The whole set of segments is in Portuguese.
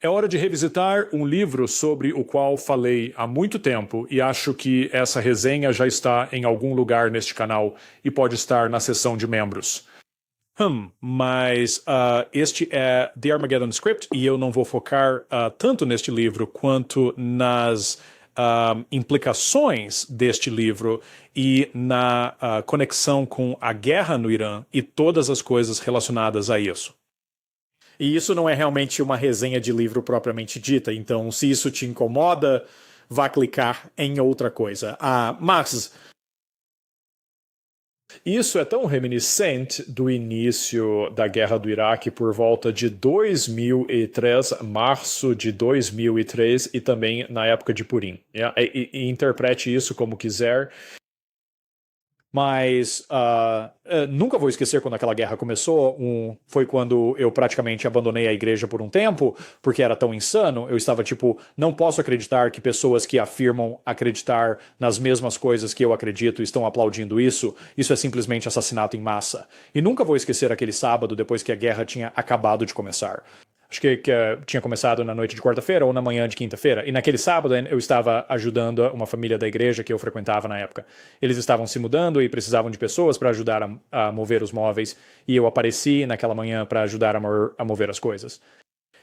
É hora de revisitar um livro sobre o qual falei há muito tempo e acho que essa resenha já está em algum lugar neste canal e pode estar na seção de membros. Mas este é The Armageddon Script e eu não vou focar tanto neste livro quanto nas implicações deste livro e na conexão com a guerra no Irã e todas as coisas relacionadas a isso. E isso não é realmente uma resenha de livro propriamente dita, então se isso te incomoda, vá clicar em outra coisa. Max, isso é tão reminiscente do início da Guerra do Iraque por volta de 2003, março de 2003 e também na época de Purim. E interprete isso como quiser. Mas nunca vou esquecer quando aquela guerra começou. Foi quando eu praticamente abandonei a igreja por um tempo, porque era tão insano. Eu estava tipo, não posso acreditar que pessoas que afirmam acreditar nas mesmas coisas que eu acredito estão aplaudindo isso. Isso é simplesmente assassinato em massa. E nunca vou esquecer aquele sábado depois que a guerra tinha acabado de começar. Acho que tinha começado na noite de quarta-feira ou na manhã de quinta-feira. E naquele sábado eu estava ajudando uma família da igreja que eu frequentava na época. Eles estavam se mudando e precisavam de pessoas para ajudar a mover os móveis. E eu apareci naquela manhã para ajudar a mover as coisas.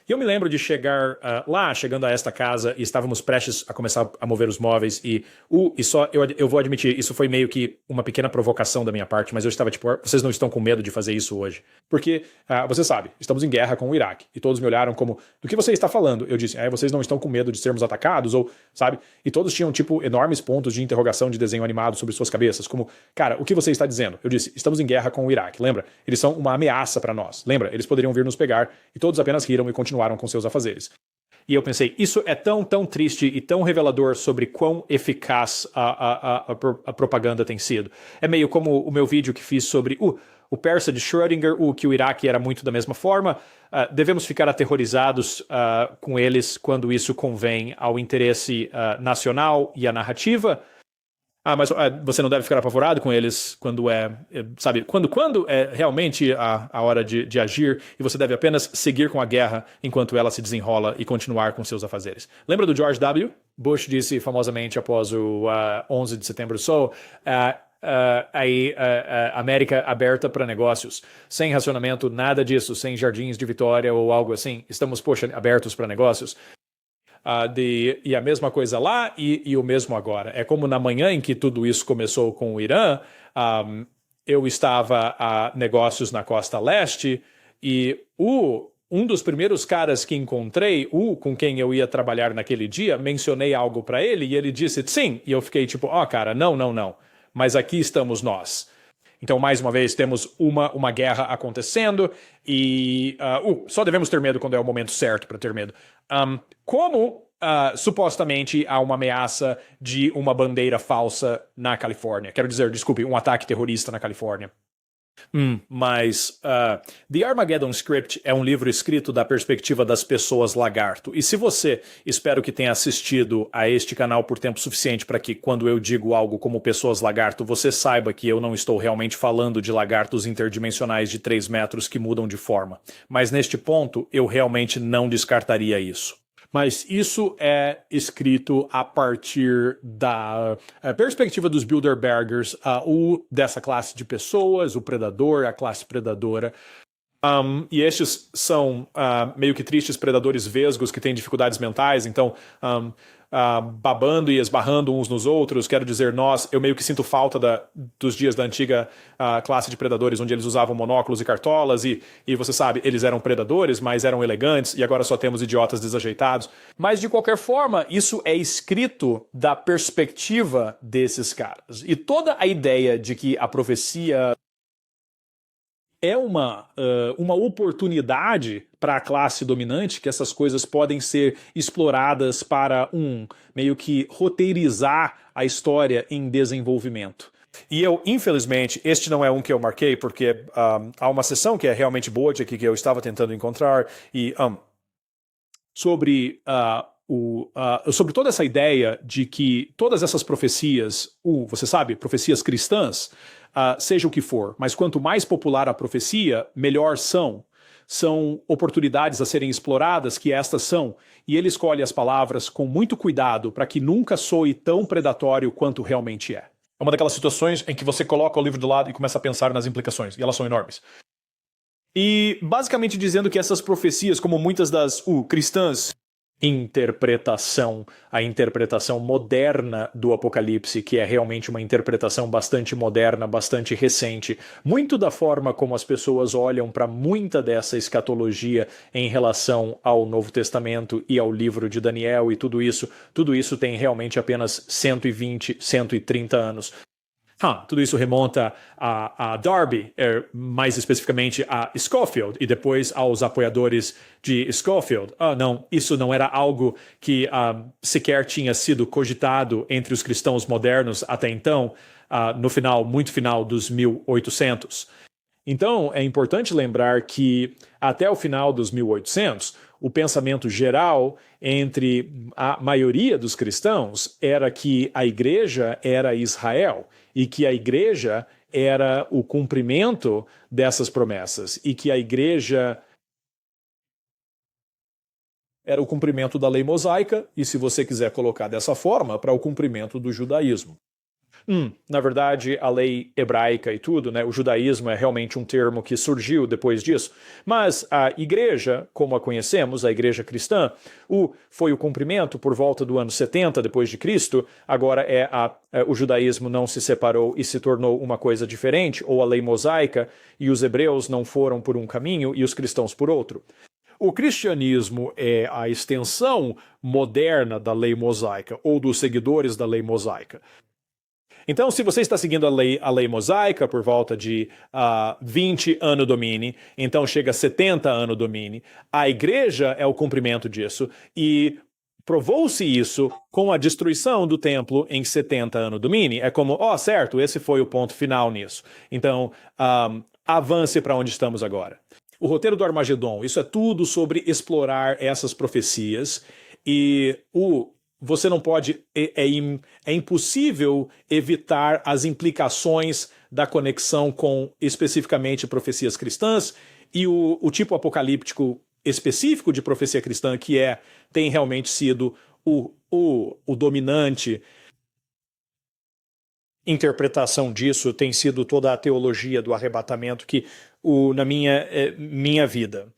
E eu me lembro de chegar lá, chegando a esta casa, e estávamos prestes a começar a mover os móveis, e só eu vou admitir, isso foi meio que uma pequena provocação da minha parte, mas eu estava tipo, vocês não estão com medo de fazer isso hoje? Porque, você sabe, estamos em guerra com o Iraque, e todos me olharam como, do que você está falando? Eu disse, vocês não estão com medo de sermos atacados, ou, sabe? E todos tinham, tipo, enormes pontos de interrogação de desenho animado sobre suas cabeças, como, cara, o que você está dizendo? Eu disse, estamos em guerra com o Iraque, lembra? Eles são uma ameaça para nós, lembra? Eles poderiam vir nos pegar, e todos apenas riram e continuaram com seus afazeres. E eu pensei, isso é tão triste e tão revelador sobre quão eficaz a propaganda tem sido. É meio como o meu vídeo que fiz sobre o persa de Schrödinger, que o Iraque era muito da mesma forma. Devemos ficar aterrorizados com eles quando isso convém ao interesse nacional e à narrativa. Mas você não deve ficar apavorado com eles quando sabe, quando é realmente a hora de agir e você deve apenas seguir com a guerra enquanto ela se desenrola e continuar com seus afazeres. Lembra do George W? Bush disse famosamente após o 11 de setembro América aberta para negócios. Sem racionamento, nada disso, sem jardins de Vitória ou algo assim. Estamos, abertos para negócios. E a mesma coisa lá e o mesmo agora. É como na manhã em que tudo isso começou com o Irã, eu estava a negócios na costa leste e um dos primeiros caras que encontrei, com quem eu ia trabalhar naquele dia, mencionei algo para ele e ele disse sim. E eu fiquei tipo, cara, não. Mas aqui estamos nós. Então, mais uma vez, temos uma guerra acontecendo e só devemos ter medo quando é o momento certo para ter medo. Supostamente há uma ameaça de uma bandeira falsa na Califórnia. Quero dizer, desculpe, um ataque terrorista na Califórnia. Mas The Armageddon Script é um livro escrito da perspectiva das pessoas lagarto. E se você, espero que tenha assistido a este canal por tempo suficiente para que, quando eu digo algo como pessoas lagarto, você saiba que eu não estou realmente falando de lagartos interdimensionais de 3 metros que mudam de forma. Mas neste ponto, eu realmente não descartaria isso. Mas isso é escrito a partir da perspectiva dos Bilderbergers, dessa classe de pessoas, o predador, a classe predadora. E estes são meio que tristes predadores vesgos que têm dificuldades mentais, então babando e esbarrando uns nos outros, quero dizer eu meio que sinto falta dos dias da antiga classe de predadores, onde eles usavam monóculos e cartolas e você sabe, eles eram predadores, mas eram elegantes e agora só temos idiotas desajeitados. Mas de qualquer forma, isso é escrito da perspectiva desses caras. E toda a ideia de que a profecia é uma oportunidade para a classe dominante, que essas coisas podem ser exploradas para meio que roteirizar a história em desenvolvimento. E eu, infelizmente, este não é um que eu marquei, porque há uma seção que é realmente boa de aqui que eu estava tentando encontrar, e sobre toda essa ideia de que todas essas profecias, você sabe, profecias cristãs, seja o que for, mas quanto mais popular a profecia, melhor são. são oportunidades a serem exploradas, que estas são, e ele escolhe as palavras com muito cuidado para que nunca soe tão predatório quanto realmente é. É uma daquelas situações em que você coloca o livro do lado e começa a pensar nas implicações, e elas são enormes. E basicamente dizendo que essas profecias, como muitas das cristãs, a interpretação moderna do Apocalipse, que é realmente uma interpretação bastante moderna, bastante recente, muito da forma como as pessoas olham para muita dessa escatologia em relação ao Novo Testamento e ao livro de Daniel e tudo isso tem realmente apenas 120, 130 anos. Tudo isso remonta a Darby, mais especificamente a Scofield, e depois aos apoiadores de Scofield. Não, isso não era algo que sequer tinha sido cogitado entre os cristãos modernos até então, muito final dos 1800. Então, é importante lembrar que até o final dos 1800, o pensamento geral entre a maioria dos cristãos era que a igreja era Israel e que a igreja era o cumprimento dessas promessas e que a igreja era o cumprimento da lei mosaica e, se você quiser colocar dessa forma, para o cumprimento do judaísmo. Na verdade, a lei hebraica e tudo, né, o judaísmo é realmente um termo que surgiu depois disso, mas a igreja, como a conhecemos, a igreja cristã, foi o cumprimento por volta do ano 70 depois de Cristo, agora o judaísmo não se separou e se tornou uma coisa diferente, ou a lei mosaica, e os hebreus não foram por um caminho e os cristãos por outro. O cristianismo é a extensão moderna da lei mosaica, ou dos seguidores da lei mosaica. Então, se você está seguindo a lei mosaica por volta de 20 Anno Domini, então chega a 70 Anno Domini, a igreja é o cumprimento disso e provou-se isso com a destruição do templo em 70 Anno Domini. É como, certo, esse foi o ponto final nisso. Então, avance para onde estamos agora. O roteiro do Armagedon, isso é tudo sobre explorar essas profecias e você não pode, é impossível evitar as implicações da conexão com especificamente profecias cristãs e o tipo apocalíptico específico de profecia cristã que tem realmente sido o dominante. Interpretação disso tem sido toda a teologia do arrebatamento que na minha vida.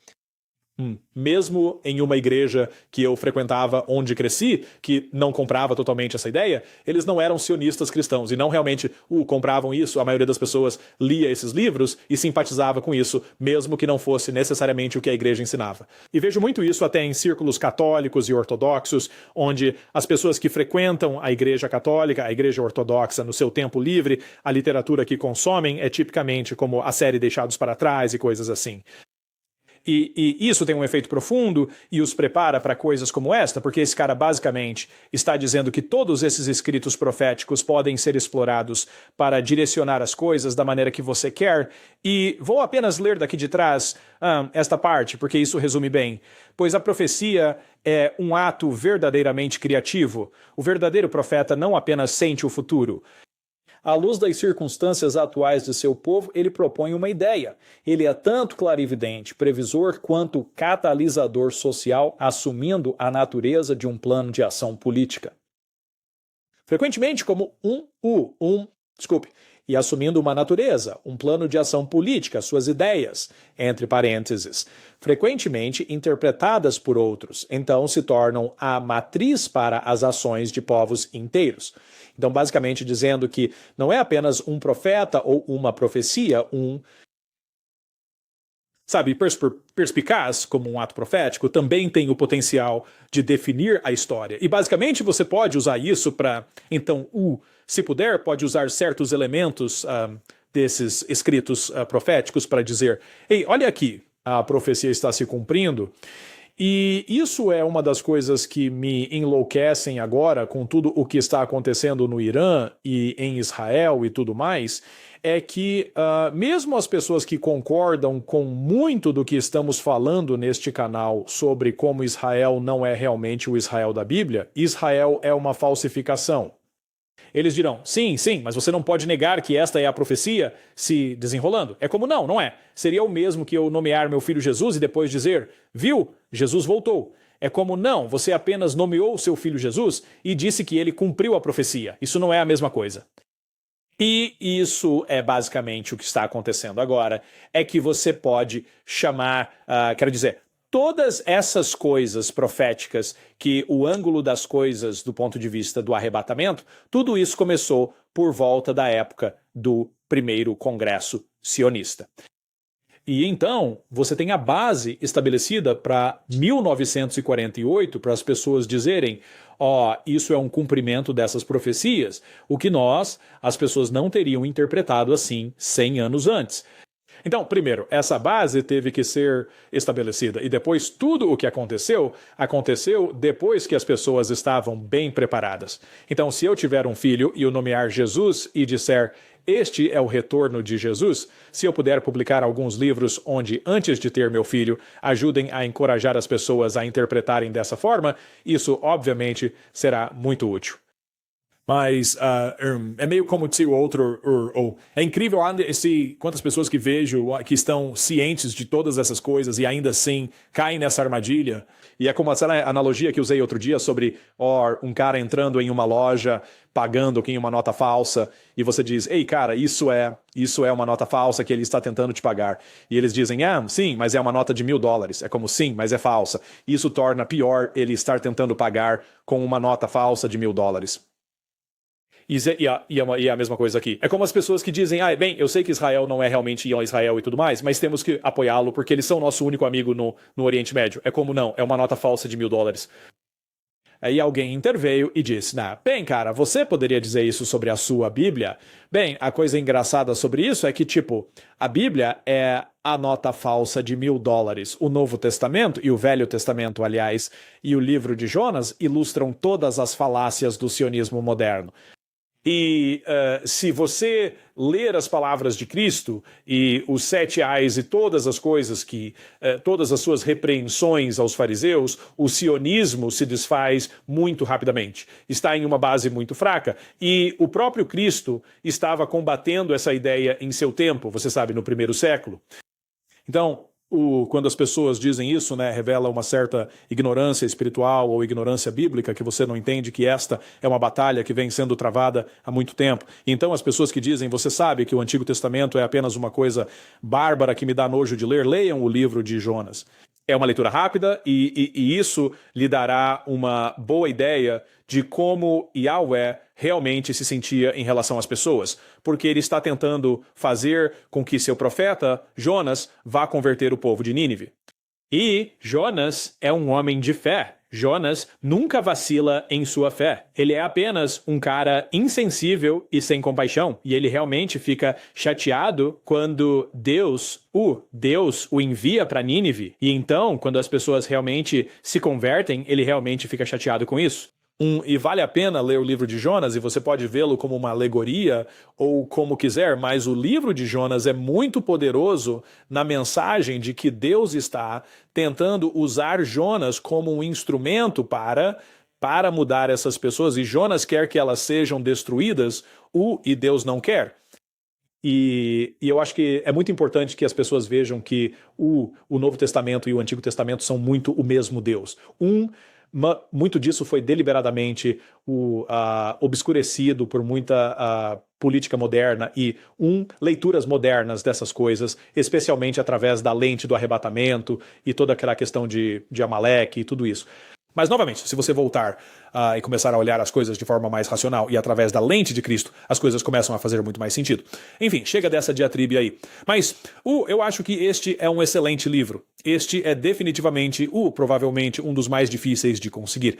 Mesmo em uma igreja que eu frequentava onde cresci, que não comprava totalmente essa ideia, eles não eram sionistas cristãos e não realmente compravam isso. A maioria das pessoas lia esses livros e simpatizava com isso, mesmo que não fosse necessariamente o que a igreja ensinava. E vejo muito isso até em círculos católicos e ortodoxos, onde as pessoas que frequentam a igreja católica, a igreja ortodoxa no seu tempo livre, a literatura que consomem é tipicamente como a série Deixados para Trás e coisas assim. E isso tem um efeito profundo e os prepara para coisas como esta, porque esse cara basicamente está dizendo que todos esses escritos proféticos podem ser explorados para direcionar as coisas da maneira que você quer. E vou apenas ler daqui de trás esta parte, porque isso resume bem. Pois a profecia é um ato verdadeiramente criativo. O verdadeiro profeta não apenas sente o futuro. À luz das circunstâncias atuais de seu povo, ele propõe uma ideia. Ele é tanto clarividente, previsor, quanto catalisador social, assumindo a natureza de um plano de ação política. Frequentemente como e assumindo uma natureza, um plano de ação política, suas ideias, entre parênteses, frequentemente interpretadas por outros, então se tornam a matriz para as ações de povos inteiros. Então, basicamente dizendo que não é apenas um profeta ou uma profecia, perspicaz como um ato profético, também tem o potencial de definir a história. E basicamente você pode usar isso para, então, se puder, pode usar certos elementos desses escritos proféticos para dizer, ei, olha aqui, a profecia está se cumprindo. E isso é uma das coisas que me enlouquecem agora com tudo o que está acontecendo no Irã e em Israel e tudo mais, é que mesmo as pessoas que concordam com muito do que estamos falando neste canal sobre como Israel não é realmente o Israel da Bíblia, Israel é uma falsificação. Eles dirão, sim, sim, mas você não pode negar que esta é a profecia se desenrolando. É como não, não é. Seria o mesmo que eu nomear meu filho Jesus e depois dizer, viu, Jesus voltou. É como não, você apenas nomeou seu filho Jesus e disse que ele cumpriu a profecia. Isso não é a mesma coisa. E isso é basicamente o que está acontecendo agora, é que você pode chamar, quero dizer, todas essas coisas proféticas, que o ângulo das coisas do ponto de vista do arrebatamento, tudo isso começou por volta da época do primeiro Congresso Sionista. E então, você tem a base estabelecida para 1948, para as pessoas dizerem, isso é um cumprimento dessas profecias, o que as pessoas não teriam interpretado assim 100 anos antes. Então, primeiro, essa base teve que ser estabelecida e depois tudo o que aconteceu depois que as pessoas estavam bem preparadas. Então, se eu tiver um filho e o nomear Jesus e disser este é o retorno de Jesus, se eu puder publicar alguns livros onde, antes de ter meu filho, ajudem a encorajar as pessoas a interpretarem dessa forma, isso obviamente será muito útil. Mas é meio como se o outro... é incrível quantas pessoas que vejo que estão cientes de todas essas coisas e ainda assim caem nessa armadilha. E é como essa analogia que usei outro dia sobre um cara entrando em uma loja, pagando em uma nota falsa, e você diz, ei cara, isso é uma nota falsa que ele está tentando te pagar. E eles dizem, sim, mas é uma nota de $1.000. É como, sim, mas é falsa. Isso torna pior ele estar tentando pagar com uma nota falsa de $1.000. E a mesma coisa aqui. É como as pessoas que dizem, bem, eu sei que Israel não é realmente Israel e tudo mais, mas temos que apoiá-lo porque eles são nosso único amigo no Oriente Médio. É como não, é uma nota falsa de $1.000. Aí alguém interveio e disse, bem, cara, você poderia dizer isso sobre a sua Bíblia? Bem, a coisa engraçada sobre isso é que, a Bíblia é a nota falsa de $1.000. O Novo Testamento, e o Velho Testamento, aliás, e o livro de Jonas ilustram todas as falácias do sionismo moderno. E se você ler as palavras de Cristo e os 7 ais e todas as coisas todas as suas repreensões aos fariseus, o sionismo se desfaz muito rapidamente. Está em uma base muito fraca e o próprio Cristo estava combatendo essa ideia em seu tempo, você sabe, no primeiro século. Então, quando as pessoas dizem isso, revela uma certa ignorância espiritual ou ignorância bíblica, que você não entende que esta é uma batalha que vem sendo travada há muito tempo. Então as pessoas que dizem, você sabe que o Antigo Testamento é apenas uma coisa bárbara que me dá nojo de ler, leiam o livro de Jonas. É uma leitura rápida e isso lhe dará uma boa ideia de como Yahweh realmente se sentia em relação às pessoas, porque ele está tentando fazer com que seu profeta, Jonas, vá converter o povo de Nínive. E Jonas é um homem de fé. Jonas nunca vacila em sua fé. Ele é apenas um cara insensível e sem compaixão. E ele realmente fica chateado quando Deus o envia para Nínive. E então, quando as pessoas realmente se convertem, ele realmente fica chateado com isso. E vale a pena ler o livro de Jonas, e você pode vê-lo como uma alegoria ou como quiser, mas o livro de Jonas é muito poderoso na mensagem de que Deus está tentando usar Jonas como um instrumento para mudar essas pessoas, e Jonas quer que elas sejam destruídas, e Deus não quer. E eu acho que é muito importante que as pessoas vejam que o Novo Testamento e o Antigo Testamento são muito o mesmo Deus. Muito disso foi deliberadamente obscurecido por muita política moderna e leituras modernas dessas coisas, especialmente através da lente do arrebatamento e toda aquela questão de Amaleque e tudo isso. Mas, novamente, se você voltar e começar a olhar as coisas de forma mais racional e através da lente de Cristo, as coisas começam a fazer muito mais sentido. Enfim, chega dessa diatribe aí. Mas eu acho que este é um excelente livro. Este é definitivamente, provavelmente, um dos mais difíceis de conseguir.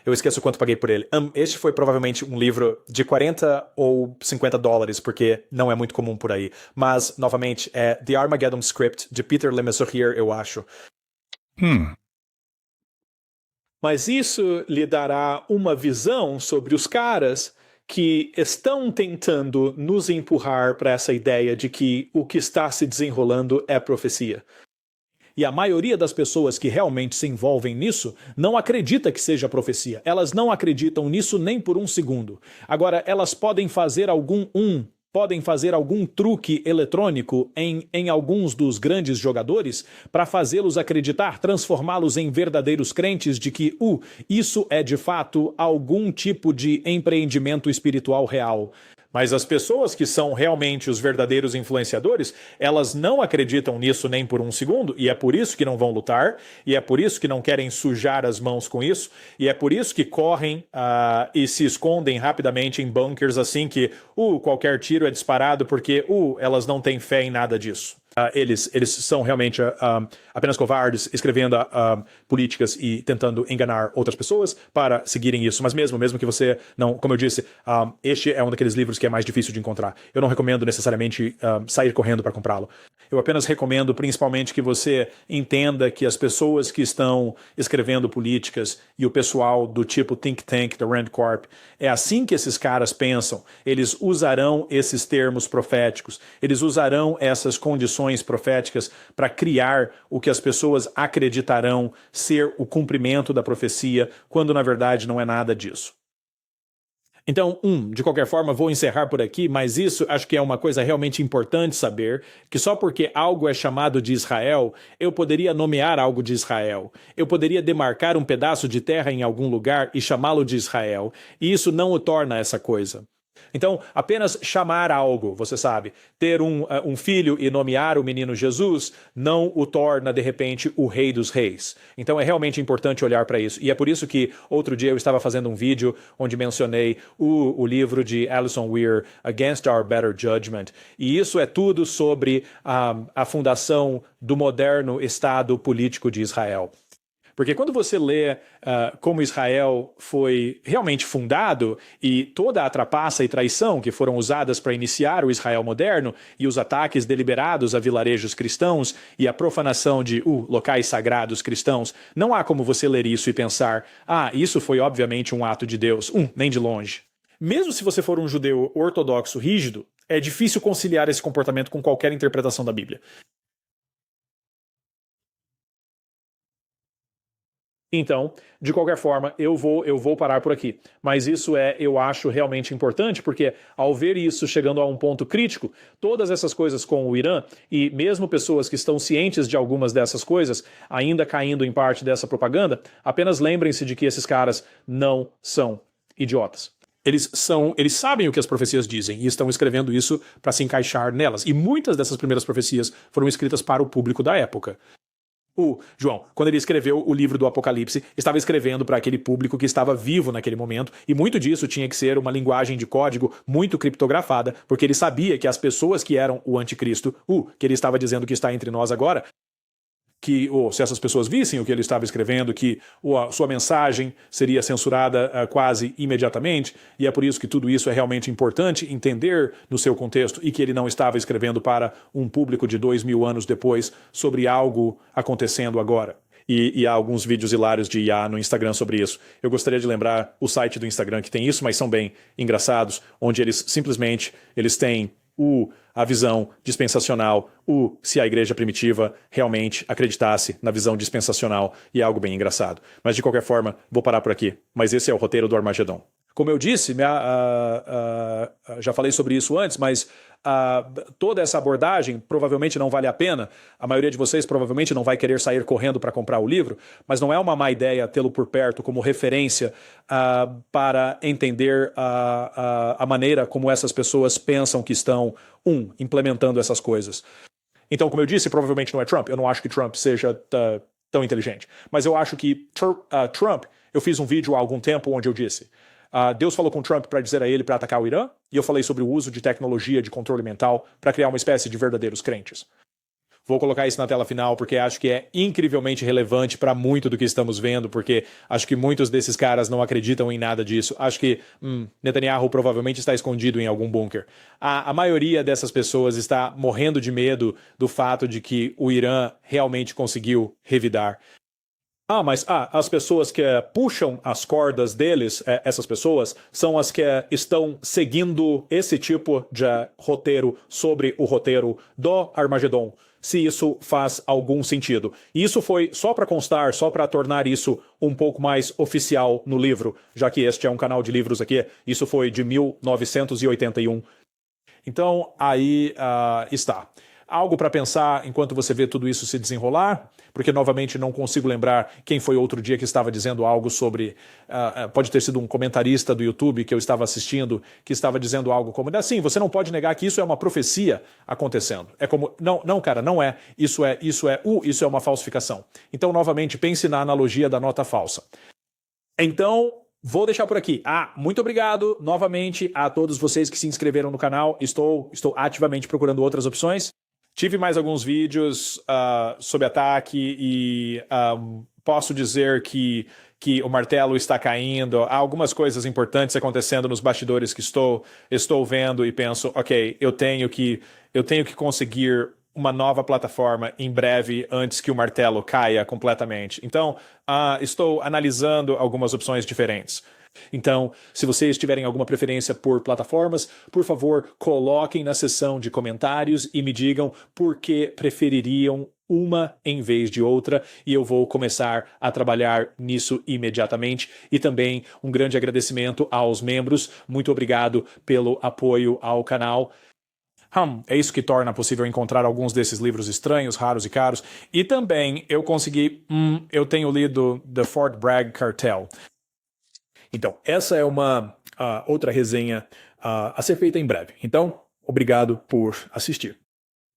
Eu esqueço quanto paguei por ele. Este foi provavelmente um livro de $40 ou $50, porque não é muito comum por aí. Mas, novamente, é The Armageddon Script, de Peter Lemessurier, eu acho. Mas isso lhe dará uma visão sobre os caras que estão tentando nos empurrar para essa ideia de que o que está se desenrolando é profecia. E a maioria das pessoas que realmente se envolvem nisso não acredita que seja profecia. Elas não acreditam nisso nem por um segundo. Agora, elas podem fazer algum truque eletrônico em alguns dos grandes jogadores para fazê-los acreditar, transformá-los em verdadeiros crentes de que isso é de fato algum tipo de empreendimento espiritual real. Mas as pessoas que são realmente os verdadeiros influenciadores, elas não acreditam nisso nem por um segundo, e é por isso que não vão lutar, e é por isso que não querem sujar as mãos com isso, e é por isso que correm e se escondem rapidamente em bunkers assim que qualquer tiro é disparado porque elas não têm fé em nada disso. Eles são realmente apenas covardes, escrevendo políticas e tentando enganar outras pessoas para seguirem isso. Mas mesmo que você não, como eu disse, este é um daqueles livros que é mais difícil de encontrar. Eu não recomendo necessariamente sair correndo para comprá-lo. Eu apenas recomendo principalmente que você entenda que as pessoas que estão escrevendo políticas e o pessoal do tipo think tank da Rand Corp, é assim que esses caras pensam. Eles usarão esses termos proféticos, eles usarão essas condições proféticas para criar o que as pessoas acreditarão ser o cumprimento da profecia, quando na verdade não é nada disso. Então, de qualquer forma, vou encerrar por aqui, mas isso acho que é uma coisa realmente importante saber, que só porque algo é chamado de Israel, eu poderia nomear algo de Israel. Eu poderia demarcar um pedaço de terra em algum lugar e chamá-lo de Israel, e isso não o torna essa coisa. Então, apenas chamar algo, você sabe, ter um filho e nomear o menino Jesus, não o torna, de repente, o rei dos reis. Então, é realmente importante olhar para isso. E é por isso que, outro dia, eu estava fazendo um vídeo onde mencionei o livro de Alison Weir, Against Our Better Judgment. E isso é tudo sobre a fundação do moderno Estado político de Israel. Porque quando você lê como Israel foi realmente fundado e toda a trapaça e traição que foram usadas para iniciar o Israel moderno e os ataques deliberados a vilarejos cristãos e a profanação de locais sagrados cristãos, não há como você ler isso e pensar, isso foi obviamente um ato de Deus, nem de longe. Mesmo se você for um judeu ortodoxo rígido, é difícil conciliar esse comportamento com qualquer interpretação da Bíblia. Então, de qualquer forma, eu vou parar por aqui. Mas isso eu acho realmente importante, porque ao ver isso chegando a um ponto crítico, todas essas coisas com o Irã, e mesmo pessoas que estão cientes de algumas dessas coisas, ainda caindo em parte dessa propaganda, apenas lembrem-se de que esses caras não são idiotas. Eles sabem o que as profecias dizem e estão escrevendo isso para se encaixar nelas. E muitas dessas primeiras profecias foram escritas para o público da época. João, quando ele escreveu o livro do Apocalipse, estava escrevendo para aquele público que estava vivo naquele momento, e muito disso tinha que ser uma linguagem de código muito criptografada, porque ele sabia que as pessoas que eram o anticristo, que ele estava dizendo que está entre nós agora, que se essas pessoas vissem o que ele estava escrevendo, que a sua mensagem seria censurada quase imediatamente, e é por isso que tudo isso é realmente importante entender no seu contexto, e que ele não estava escrevendo para um público de 2000 anos depois sobre algo acontecendo agora. E há alguns vídeos hilários de IA no Instagram sobre isso. Eu gostaria de lembrar o site do Instagram que tem isso, mas são bem engraçados, onde eles simplesmente têm a visão dispensacional, se a igreja primitiva realmente acreditasse na visão dispensacional, e é algo bem engraçado. Mas de qualquer forma, vou parar por aqui. Mas esse é o roteiro do Armagedon. Como eu disse, já falei sobre isso antes, mas toda essa abordagem provavelmente não vale a pena. A maioria de vocês provavelmente não vai querer sair correndo para comprar o livro, mas não é uma má ideia tê-lo por perto como referência para entender a maneira como essas pessoas pensam que estão, implementando essas coisas. Então, como eu disse, provavelmente não é Trump. Eu não acho que Trump seja tão inteligente. Mas eu acho que Trump, eu fiz um vídeo há algum tempo onde eu disse... Deus falou com Trump para dizer a ele para atacar o Irã, e eu falei sobre o uso de tecnologia de controle mental para criar uma espécie de verdadeiros crentes. Vou colocar isso na tela final porque acho que é incrivelmente relevante para muito do que estamos vendo, porque acho que muitos desses caras não acreditam em nada disso. Acho que Netanyahu provavelmente está escondido em algum bunker. A maioria dessas pessoas está morrendo de medo do fato de que o Irã realmente conseguiu revidar. Mas as pessoas que puxam as cordas deles, essas pessoas, são as que estão seguindo esse tipo de roteiro sobre o roteiro do Armagedon. se isso faz algum sentido. E isso foi só para constar, só para tornar isso um pouco mais oficial no livro, já que este é um canal de livros aqui. Isso foi de 1981. Então, aí está. Algo para pensar enquanto você vê tudo isso se desenrolar, porque novamente não consigo lembrar quem foi outro dia que estava dizendo algo sobre. Pode ter sido um comentarista do YouTube que eu estava assistindo, que estava dizendo algo como assim, você não pode negar que isso é uma profecia acontecendo. É como. Não, cara, não é. Isso é uma falsificação. Então, novamente, pense na analogia da nota falsa. Então, vou deixar por aqui. Muito obrigado novamente a todos vocês que se inscreveram no canal. Estou ativamente procurando outras opções. Tive mais alguns vídeos sobre ataque e posso dizer que o martelo está caindo. Há algumas coisas importantes acontecendo nos bastidores que estou vendo e penso, ok, eu tenho que conseguir uma nova plataforma em breve antes que o martelo caia completamente. Então, estou analisando algumas opções diferentes. Então, se vocês tiverem alguma preferência por plataformas, por favor, coloquem na seção de comentários e me digam por que prefeririam uma em vez de outra, e eu vou começar a trabalhar nisso imediatamente. E também um grande agradecimento aos membros. Muito obrigado pelo apoio ao canal. É isso que torna possível encontrar alguns desses livros estranhos, raros e caros. E também eu eu tenho lido The Fort Bragg Cartel. Então, essa é uma outra resenha a ser feita em breve. Então, obrigado por assistir.